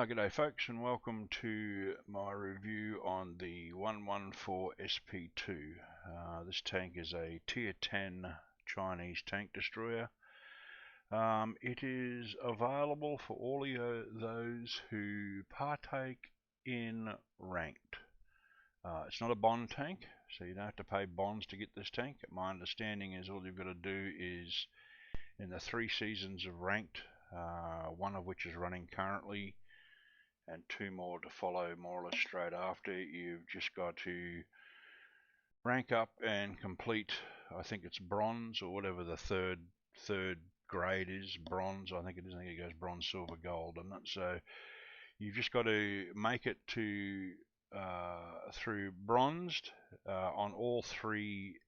G'day folks, and welcome to my review on the 114 SP2. This tank is a tier 10 Chinese tank destroyer. It is available for all of those who partake in ranked. It's not a bond tank, so you don't have to pay bonds to get this tank. My understanding is all you've got to do is, in the 3 seasons of ranked, one of which is running currently, and 2 more to follow more or less straight after, you've just got to rank up and complete, I think it's bronze or whatever the third grade is, bronze, I think it is. I think it goes bronze, silver, gold, doesn't it? So you've just got to make it to through bronzed on all 3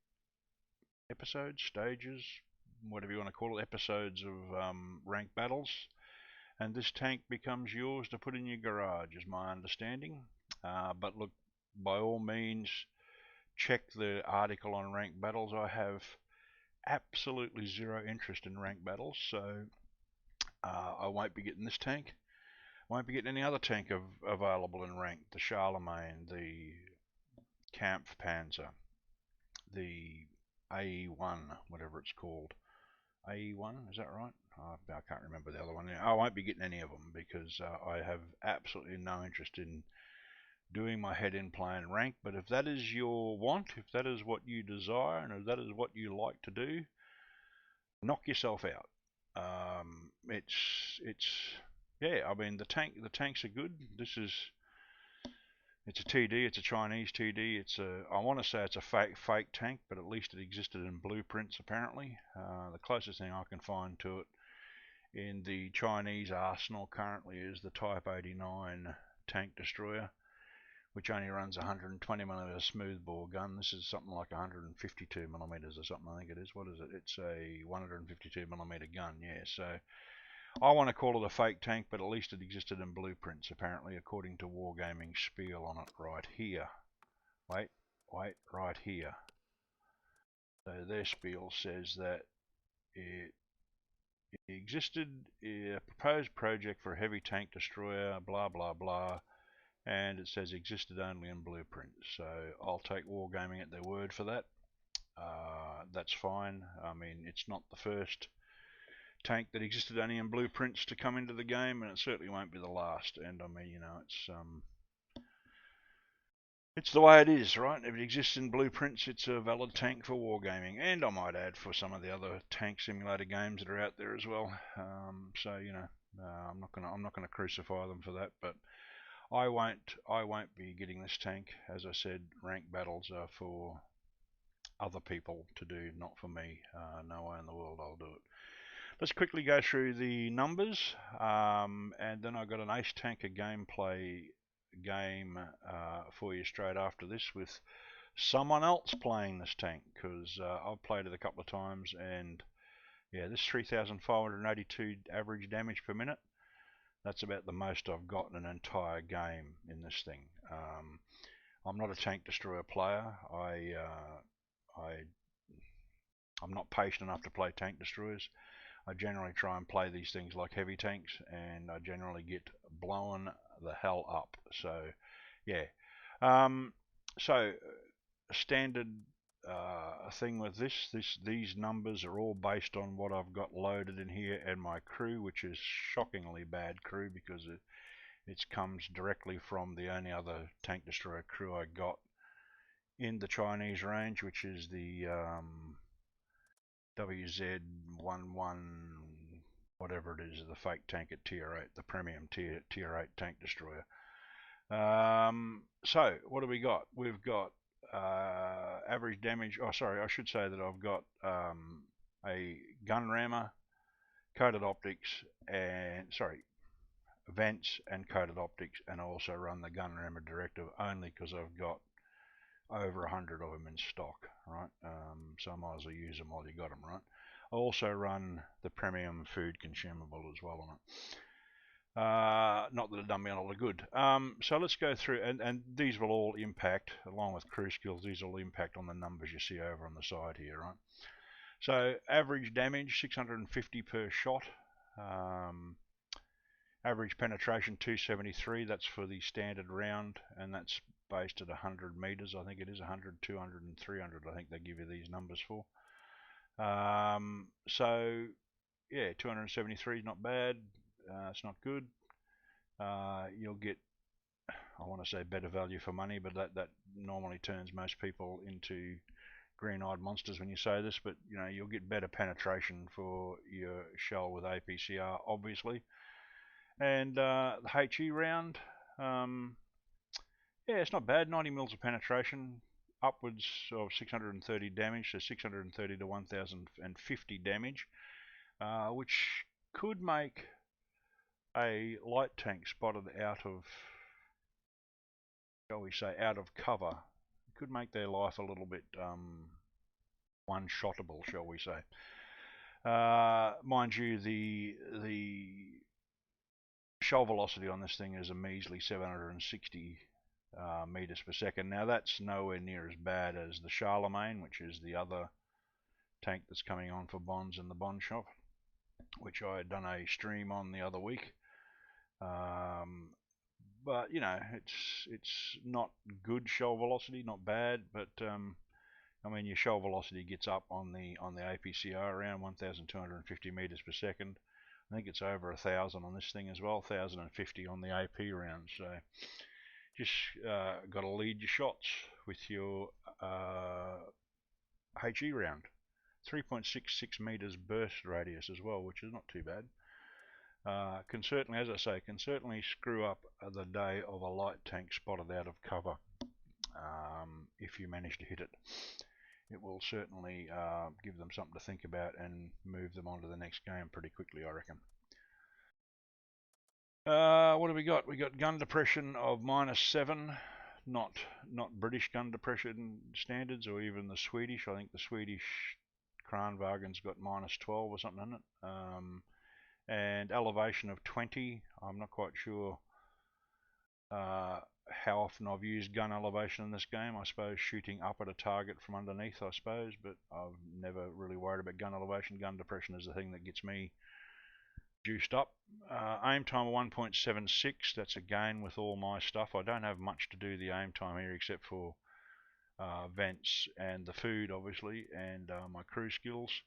episodes, stages, whatever you want to call it, episodes of ranked battles. And this tank becomes yours to put in your garage, is my understanding. But look, by all means, check the article on ranked battles. I have absolutely zero interest in ranked battles, so I won't be getting this tank. Won't be getting any other tank available in ranked. The Charlemagne, the Kampfpanzer, the AE1, whatever it's called. AE1, is that right? I can't remember the other one. I won't be getting any of them because I have absolutely no interest in doing my head in playing rank. But if that is your want, if that is what you desire, and if that is what you like to do, knock yourself out. Yeah. I mean, the tanks are good. It's a TD. It's a Chinese TD. I want to say it's a fake tank, but at least it existed in blueprints apparently. The closest thing I can find to it in the Chinese arsenal currently is the Type 89 tank destroyer, which only runs 120mm smoothbore gun. This is something like 152mm or something, I think it is. What is it? It's a 152mm gun, yeah. So I want to call it a fake tank, but at least it existed in blueprints apparently, according to Wargaming spiel on it right here. Wait, right here. So their spiel says that it existed, a proposed project for a heavy tank destroyer, blah blah blah, and it says existed only in blueprints. So I'll take Wargaming at their word for that. That's fine. I mean, it's not the first tank that existed only in blueprints to come into the game, and it certainly won't be the last. And I mean, you know, it's the way it is, right? If it exists in blueprints, it's a valid tank for Wargaming, and I might add for some of the other tank simulator games that are out there as well. So you know, I'm not gonna crucify them for that, but I won't be getting this tank. As I said, ranked battles are for other people to do, not for me. No way in the world I'll do it. Let's quickly go through the numbers, and then I've got an Ace Tanker gameplay game for you straight after this with someone else playing this tank, because I've played it a couple of times, and yeah, this 3,582 average damage per minute. That's about the most I've got in an entire game in this thing. I'm not a tank destroyer player. I'm not patient enough to play tank destroyers. I generally try and play these things like heavy tanks, and I generally get blown the hell up. So yeah. So standard thing with these numbers are all based on what I've got loaded in here and my crew, which is shockingly bad crew, because it comes directly from the only other tank destroyer crew I got in the Chinese range, which is the WZ11 whatever it is, the fake tank at tier 8, the premium tier 8 tank destroyer. So what do we got? We've got average damage. Oh, sorry, I should say that I've got a gun rammer, coated optics, and vents and coated optics, and I also run the gun rammer directive only because I've got over 100 of them in stock, right? So I might as well use them while you got them, right? I also run the premium food consumable as well on it. Not that it done me a lot of good. So let's go through, and these will all impact, along with crew skills, these will impact on the numbers you see over on the side here, right? So average damage, 650 per shot. Average penetration 273, that's for the standard round, and that's based at 100 meters. I think it is 100, 200 and 300. I think they give you these numbers for. So yeah, 273 is not bad. It's not good. You'll get, I want to say, better value for money, but that normally turns most people into green-eyed monsters when you say this. But you know, you'll get better penetration for your shell with APCR, obviously. And the HE round, yeah, it's not bad. 90 mils of penetration, upwards of 630 damage, so 630 to 1050 damage, which could make a light tank spotted out of, shall we say, out of cover. It could make their life a little bit one-shottable, shall we say. Mind you, the shell velocity on this thing is a measly 760 meters per second. Now that's nowhere near as bad as the Charlemagne, which is the other tank that's coming on for bonds in the bond shop, which I had done a stream on the other week. But you know, it's not good shell velocity, not bad, but I mean, your shell velocity gets up on the APCR around 1,250 meters per second. I think it's over 1,000 on this thing as well, 1,050 on the AP round. So just got to lead your shots with your HE round. 3.66 meters burst radius as well, which is not too bad. Can certainly, as I say, can certainly screw up the day of a light tank spotted out of cover if you manage to hit it. It will certainly give them something to think about and move them on to the next game pretty quickly, I reckon. What have we got? We got gun depression of -7, not British gun depression standards or even the Swedish. I think the Swedish Kranvagen's got -12 or something in it. And elevation of 20. I'm not quite sure how often I've used gun elevation in this game. I suppose shooting up at a target from underneath, I suppose, but I've never really worried about gun elevation. Gun depression is the thing that gets me juiced up. Aim time of 1.76, that's again with all my stuff. I don't have much to do the aim time here except for vents and the food, obviously, and my crew skills.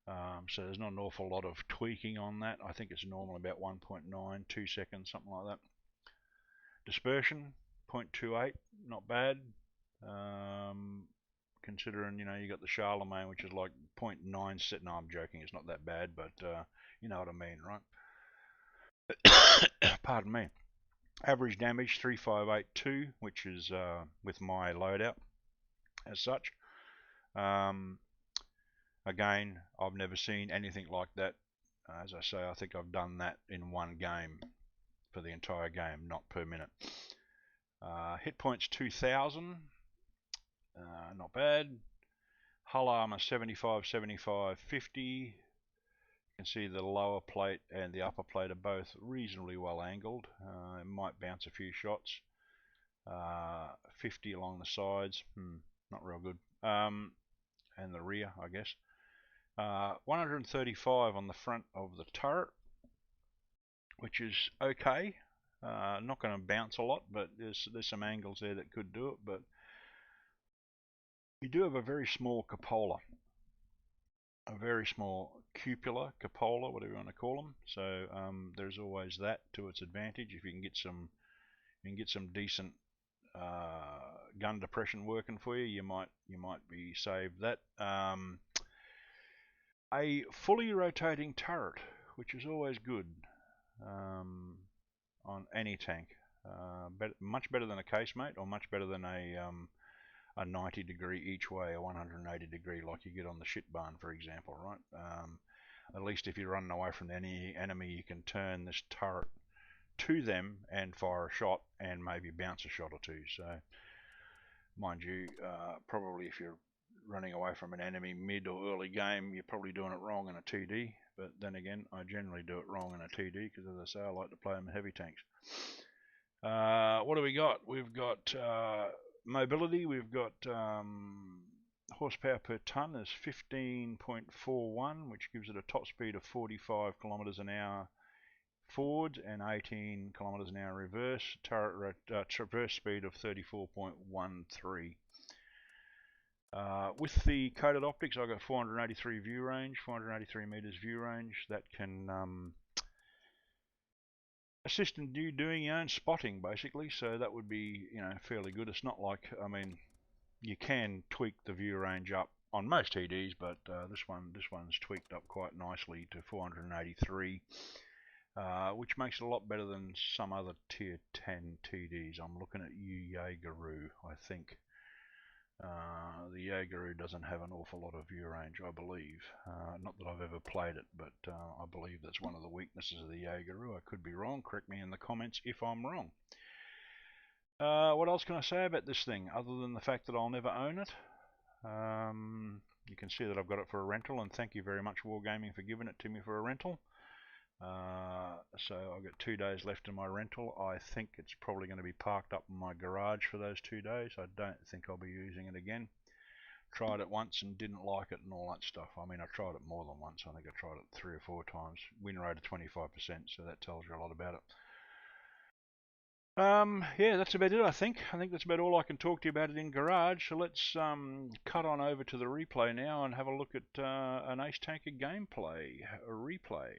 So there's not an awful lot of tweaking on that. I think it's normally about 1.9, 2 seconds, something like that. Dispersion, 0.28, not bad. Considering, you know, you got the Charlemagne, which is like 0.9. No, I'm joking, it's not that bad, but you know what I mean, right? Pardon me. Average damage 3582, which is with my loadout as such. Again, I've never seen anything like that. As I say, I think I've done that in one game for the entire game, not per minute. Hit points 2000, not bad. Hull armor 75, 75, 50. You can see the lower plate and the upper plate are both reasonably well angled. It might bounce a few shots. 50 along the sides, not real good. And the rear, I guess. 135 on the front of the turret, which is okay. Not going to bounce a lot, but there's some angles there that could do it. But you do have a very small cupola, a very small cupola, whatever you want to call them. So there's always that to its advantage. If you can get some decent gun depression working for you, you might be saved that. A fully rotating turret, which is always good on any tank. Much better than a casemate, or much better than a 90 degree each way, a 180 degree like you get on the shit barn, for example, right? At least if you're running away from any enemy, you can turn this turret to them and fire a shot and maybe bounce a shot or two. So, mind you, probably if you're running away from an enemy mid or early game, you're probably doing it wrong in a TD. But then again, I generally do it wrong in a TD because, as I say, I like to play them in heavy tanks. What do we got? We've got mobility. We've got horsepower per ton is 15.41, which gives it a top speed of 45 kilometers an hour, forwards and 18 kilometres an hour reverse. Turret traverse speed of 34.13. With the coated optics, I've got 483 view range, 483 metres view range. That can assist in you doing your own spotting, basically. So that would be, fairly good. It's not like, you can tweak the view range up on most TDs, but this one's tweaked up quite nicely to 483, which makes it a lot better than some other tier 10 TDs. I'm looking at Jaegeru, I think. The Jaegeru doesn't have an awful lot of view range, I believe. Not that I've ever played it, but I believe that's one of the weaknesses of the Jaegeru. I could be wrong. Correct me in the comments if I'm wrong. What else can I say about this thing, other than the fact that I'll never own it? You can see that I've got it for a rental, and thank you very much, Wargaming, for giving it to me for a rental. So I've got 2 days left in my rental. I think it's probably going to be parked up in my garage for those 2 days. I don't think I'll be using it again. Tried it once and didn't like it and all that stuff. I mean, I tried it more than once. I think I tried it 3 or 4 times. Win rate of 25%, so that tells you a lot about it. Yeah, that's about it, I think. I think that's about all I can talk to you about it in garage. So let's cut on over to the replay now and have a look at an Ace Tanker gameplay replay.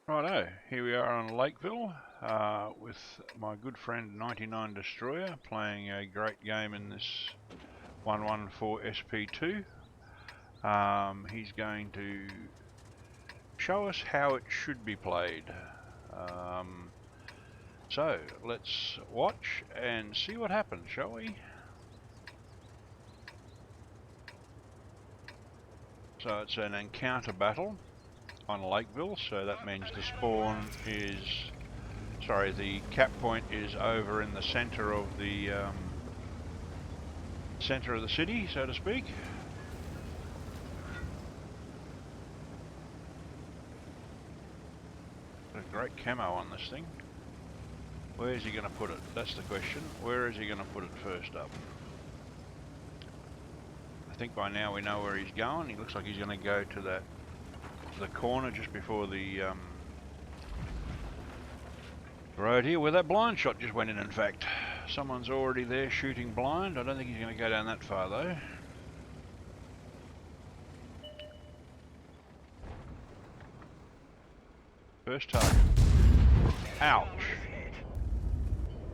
Righto, here we are on Lakeville with my good friend 99 Destroyer playing a great game in this 114 SP2. He's going to show us how it should be played. So let's watch and see what happens, shall we? So it's an encounter battle on Lakeville, so that means the spawn is, sorry, the cap point is over in the center of the city, so to speak. Got a great camo on this thing. Where is he going to put it? That's the question. Where is he going to put it first up? I think by now we know where he's going. He looks like he's going to go to the corner just before the road here, where that blind shot just went in fact. Someone's already there shooting blind. I don't think he's going to go down that far though. First target. Ouch.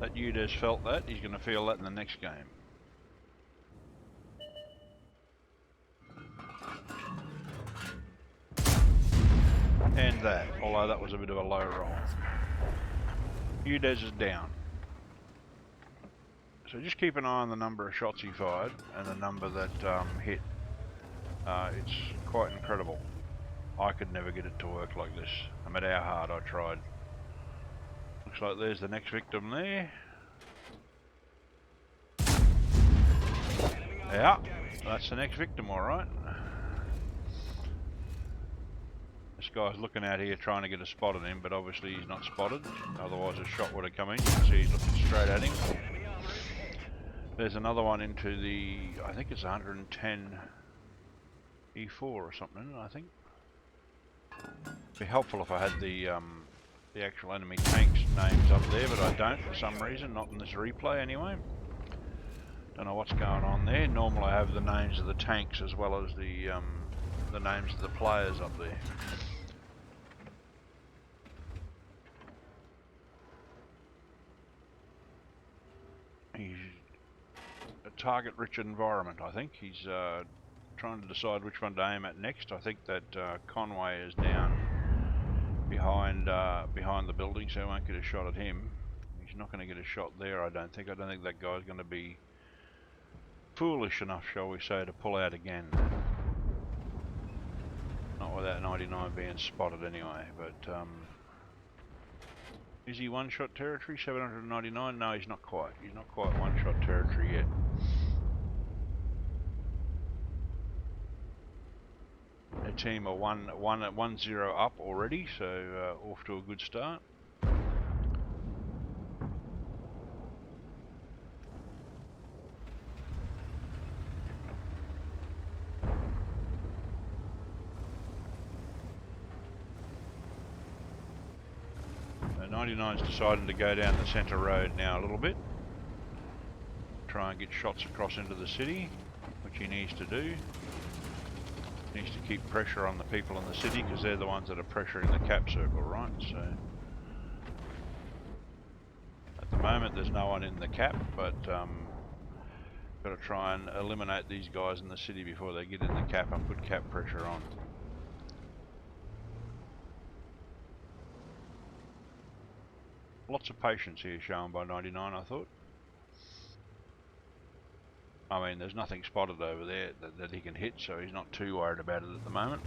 That Udes felt that. He's going to feel that in the next game. And that, although that was a bit of a low roll. Udes is down. So just keep an eye on the number of shots he fired and the number that hit. It's quite incredible. I could never get it to work like this. No matter how hard I tried. Looks like there's the next victim there. Yeah, that's the next victim, alright. This guy's looking out here trying to get a spot on him, but obviously he's not spotted. Otherwise a shot would have come in. You can see he's looking straight at him. There's another one into the, I think it's 110 E4 or something, I think. It'd be helpful if I had the actual enemy tanks names up there, but I don't for some reason, not in this replay anyway. Don't know what's going on there. Normally I have the names of the tanks as well as the names of the players up there. He's a target-rich environment, I think. He's trying to decide which one to aim at next. I think that Conway is down behind the building, so I won't get a shot at him. He's not going to get a shot there, I don't think. I don't think that guy's going to be foolish enough, shall we say, to pull out again. Not without 99 being spotted anyway, but is he one-shot territory? 799? No, he's not quite. He's not quite one-shot territory yet. The team are 1-0 up already, so off to a good start. 99's deciding to go down the centre road now a little bit. Try and get shots across into the city, which he needs to do. He needs to keep pressure on the people in the city because they're the ones that are pressuring the cap circle, right? So at the moment there's no one in the cap, but got to try and eliminate these guys in the city before they get in the cap and put cap pressure on. Lots of patience here shown by 99, I thought. I mean, there's nothing spotted over there that he can hit, so he's not too worried about it at the moment.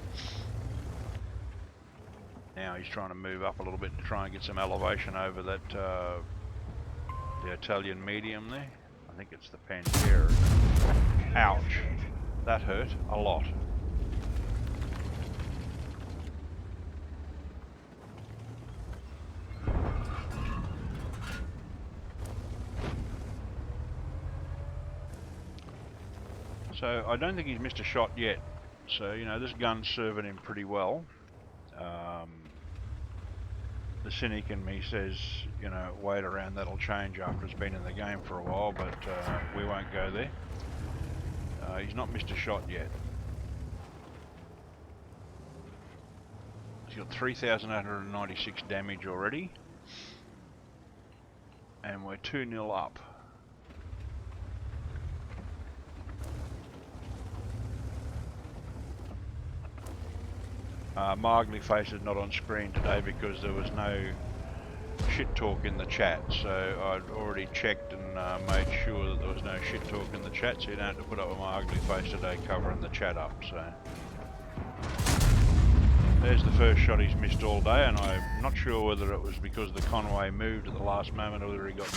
Now he's trying to move up a little bit to try and get some elevation over that the Italian medium there. I think it's the Pantera. Ouch, that hurt a lot. So I don't think he's missed a shot yet. So, you know, this gun's serving him pretty well. The cynic in me says, you know, wait around, that'll change after it's been in the game for a while, but we won't go there. He's not missed a shot yet. He's got 3,896 damage already. And we're 2-0 up. My ugly face is not on screen today because there was no shit talk in the chat, so I'd already checked and made sure that there was no shit talk in the chat, so you don't have to put up with my ugly face today covering the chat up. So there's the first shot he's missed all day, and I'm not sure whether it was because the Conway moved at the last moment or whether he got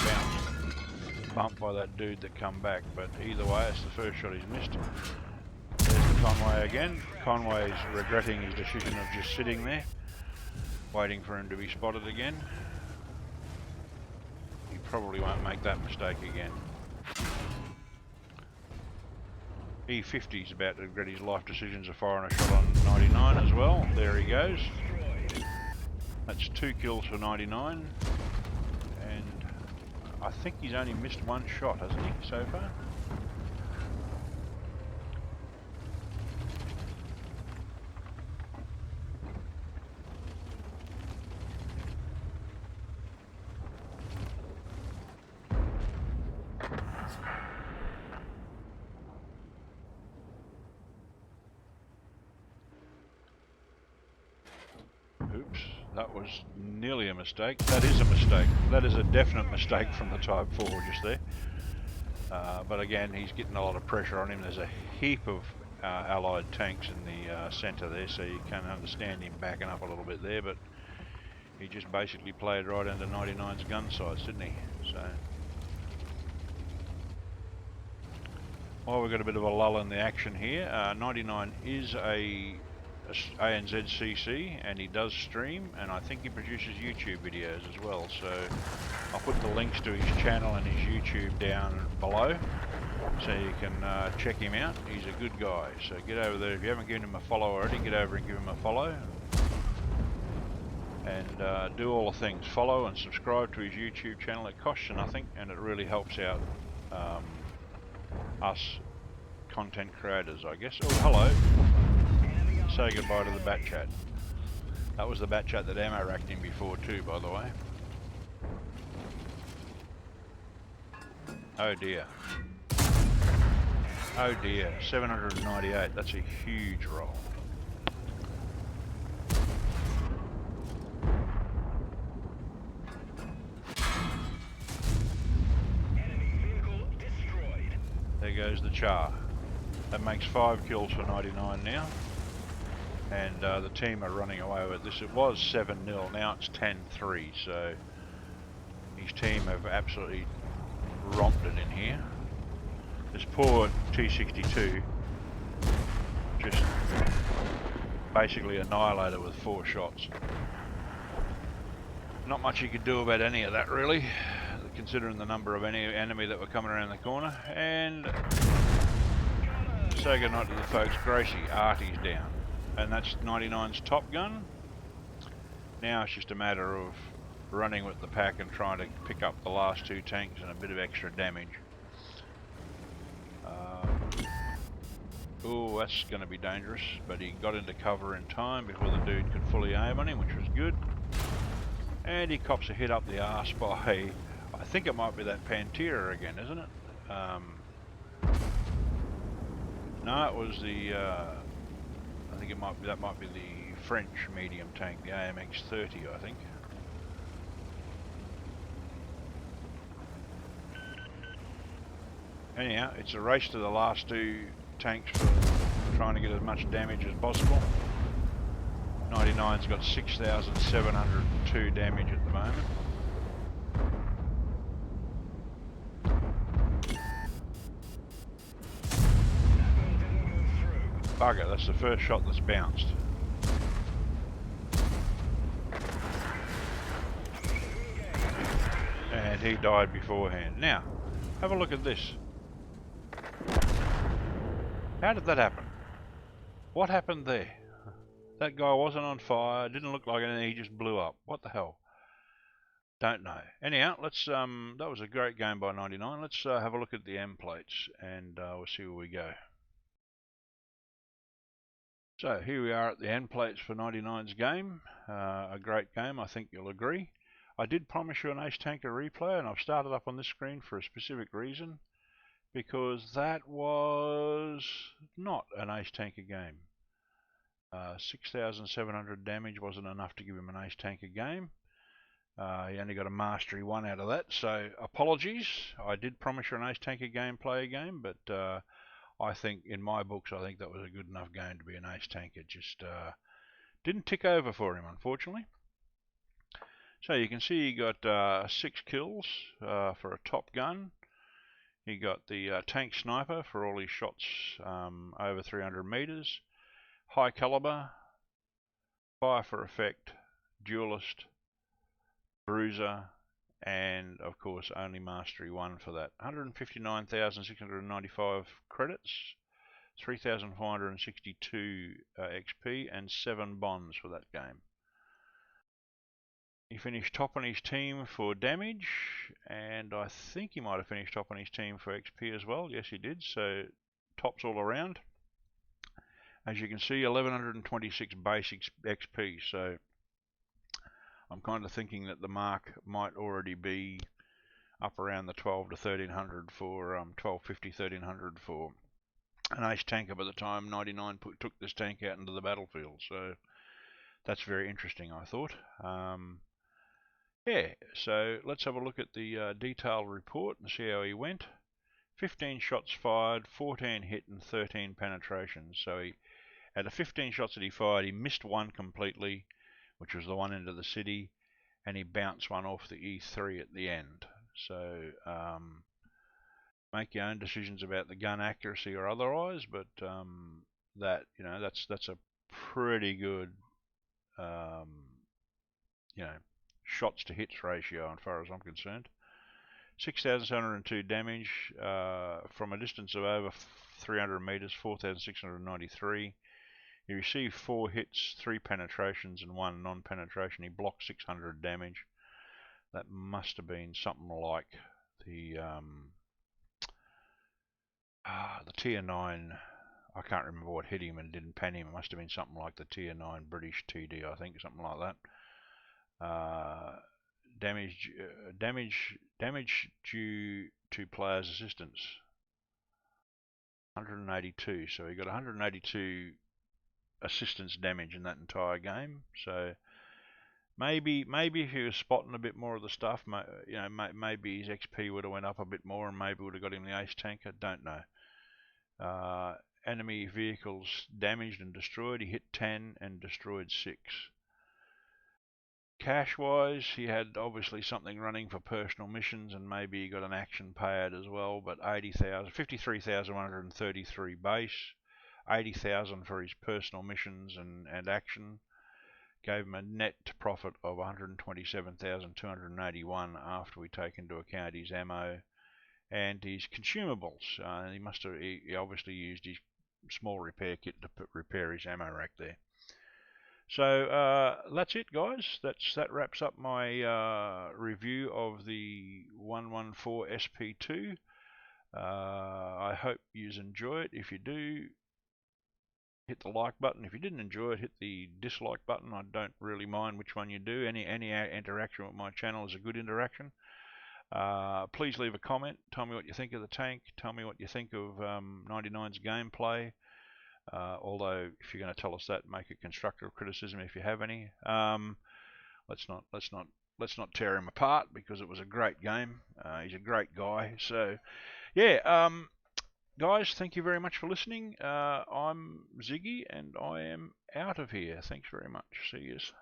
bumped by that dude that come back, but either way it's the first shot he's missed. Conway again. Conway's regretting his decision of just sitting there, waiting for him to be spotted again. He probably won't make that mistake again. E50's about to regret his life decisions of firing a shot on 99 as well. There he goes. That's 2 kills for 99. And I think he's only missed 1 shot, hasn't he, so far? Oops, that was nearly a mistake. That is a mistake. That is a definite mistake from the Type 4 just there. But again, he's getting a lot of pressure on him. There's a heap of allied tanks in the centre there, so you can understand him backing up a little bit there, but he just basically played right under 99's gun sights, didn't he? So, well, we've got a bit of a lull in the action here. 99 is a ANZ CC, and he does stream, and I think he produces YouTube videos as well, so I'll put the links to his channel and his YouTube down below so you can check him out. He's a good guy, so get over there. If you haven't given him a follow already, get over and give him a follow, and do all the things. Follow and subscribe to his YouTube channel. It costs you nothing, and it really helps out us content creators, I guess. Oh, hello. Say goodbye to the bat chat. That was the bat chat that ammo racked him before too, by the way. Oh dear. Oh dear, 798, that's a huge roll. Enemy vehicle destroyed. There goes the char. That makes 5 kills for 99 now. And the team are running away with this. It was 7-0, now it's 10-3, so his team have absolutely romped it in here. This poor T62 just basically annihilated with 4 shots. Not much you could do about any of that really, considering the number of enemy that were coming around the corner. And say goodnight to the folks. Gracie, Artie's down. And that's 99's top gun. Now it's just a matter of running with the pack and trying to pick up the last two tanks and a bit of extra damage. Oh, that's going to be dangerous, but he got into cover in time before the dude could fully aim on him, which was good. And he cops a hit up the arse by, I think it might be that Pantera again, isn't it? No, it was the, I think that might be the French medium tank, the AMX 30, I think. Anyhow, it's a race to the last two tanks for trying to get as much damage as possible. 99's got 6,702 damage at the moment. Bugger, that's the first shot that's bounced. And he died beforehand. Now, have a look at this. How did that happen? What happened there? That guy wasn't on fire, didn't look like anything, he just blew up. What the hell? Don't know. Anyhow, let's that was a great game by 99. Let's have a look at the M plates and we'll see where we go. So here we are at the end plates for 99's game. A great game, I think you'll agree. I did promise you an Ace Tanker replay, and I've started up on this screen for a specific reason, because that was not an Ace Tanker game. 6,700 damage wasn't enough to give him an Ace Tanker game. He only got a Mastery 1 out of that, so apologies. I did promise you an Ace Tanker gameplay game, but I think, in my books, I think that was a good enough game to be an Ace Tanker. Just didn't tick over for him, unfortunately. So you can see he got 6 kills for a top gun. He got the tank sniper for all his shots over 300 meters. High caliber, fire for effect, duelist, bruiser, and of course only Mastery 1 for that. 159,695 credits, 3,462 XP, and 7 bonds for that game. He finished top on his team for damage, and I think he might have finished top on his team for XP as well. Yes, he did, so tops all around. As you can see, 1,126 base XP, so I'm kind of thinking that the mark might already be up around the 12 to 1300 for 1250, 1300 for an Ace Tanker by the time 99 took this tank out into the battlefield. So that's very interesting, I thought. Yeah, so let's have a look at the detailed report and see how he went. 15 shots fired, 14 hit, and 13 penetrations. So he, out of 15 shots that he fired, he missed one completely, which was the one into the city, and he bounced one off the E3 at the end. So make your own decisions about the gun accuracy or otherwise, but that, you know, that's a pretty good you know, shots to hits ratio as far as I'm concerned. 6,702 damage from a distance of over 300 meters, 4,693. He received 4 hits, 3 penetrations, and 1 non-penetration. He blocked 600 damage. That must have been something like the Tier 9. I can't remember what hit him and didn't pan him. It must have been something like the Tier 9 British TD, I think, something like that. Damage due to player's assistance, 182. So he got 182 assistance damage in that entire game. So maybe if he was spotting a bit more of the stuff, you know, maybe his XP would have went up a bit more, and maybe would have got him the Ace Tanker. Don't know. Enemy vehicles damaged and destroyed. He hit 10 and destroyed 6. Cash-wise, he had obviously something running for personal missions, and maybe he got an action payout as well, but 53,133 base, 80,000 for his personal missions and action, gave him a net profit of 127,281 after we take into account his ammo and his consumables. He obviously used his small repair kit to repair his ammo rack there. So that's it, guys. That wraps up my review of the 114 SP2. I hope you enjoy it. If you do, hit the like button. If you didn't enjoy it, hit the dislike button. I don't really mind which one you do. Any interaction with my channel is a good interaction. Please leave a comment. Tell me what you think of the tank. Tell me what you think of 99's gameplay. Although, if you're going to tell us that, make a constructive criticism if you have any. Let's not tear him apart, because it was a great game. He's a great guy. So, yeah. Guys, thank you very much for listening. I'm Ziggy, and I am out of here. Thanks very much. See yous.